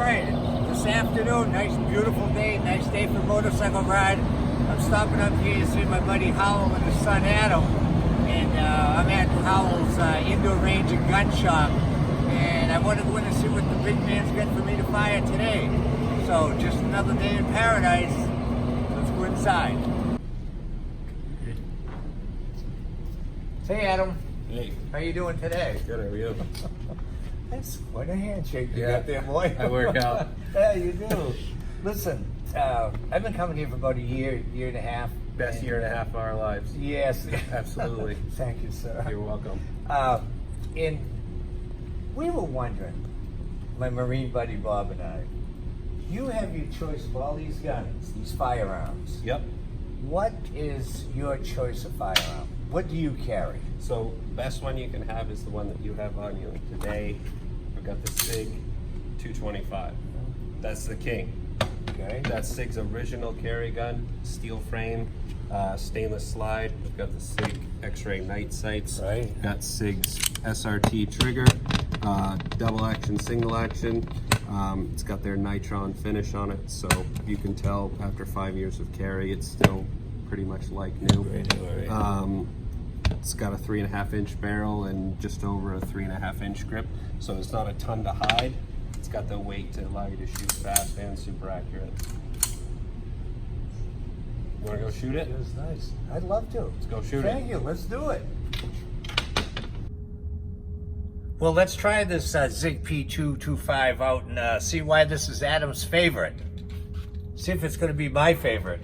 right. This afternoon, nice beautiful day, nice day for motorcycle ride. I'm stopping up here to see my buddy Howell and his son Adam. And I'm at Howells indoor range and gun shop. And I want to go in and see what the big man's got for me to fire today. So just another day in paradise. Let's go inside. Hey Adam. Hey. How you doing today? Good, how are you? That's quite a handshake you Yeah, got there, boy. I work out. Yeah, you do. Listen, I've been coming here for about a year and a half. Best year and a half of our lives. Yes. Absolutely. Thank you, sir. You're welcome. And we were wondering, my Marine buddy Bob and I, you have your choice of all these guns, these firearms. Yep. What is your choice of firearm? What do you carry? So, best one you can have is the one that you have on you. Today, we've got the SIG 225. That's the king. Okay. That's SIG's original carry gun, steel frame, stainless slide. We've got the SIG X-ray night sights. Right. We've got SIG's SRT trigger, double action, single action. It's got their nitron finish on it, so you can tell after 5 years of carry, it's still pretty much like new. Right. It's got a 3.5 inch barrel and just over a 3.5 inch grip, so it's not a ton to hide. It's got the weight to allow you to shoot fast and super accurate. You want to go shoot it? It was nice. I'd love to. Let's go shoot it. Thank you. Let's do it. Well, let's try this Zig P225 out and see why this is Adam's favorite. See if it's going to be my favorite.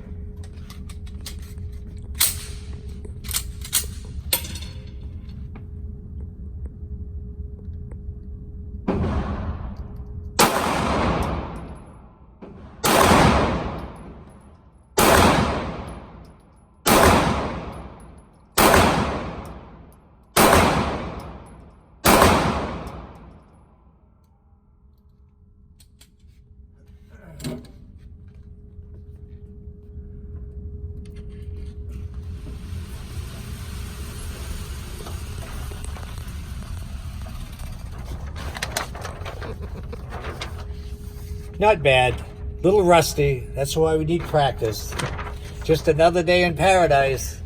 Not bad. Little rusty. That's why we need practice. Just another day in paradise.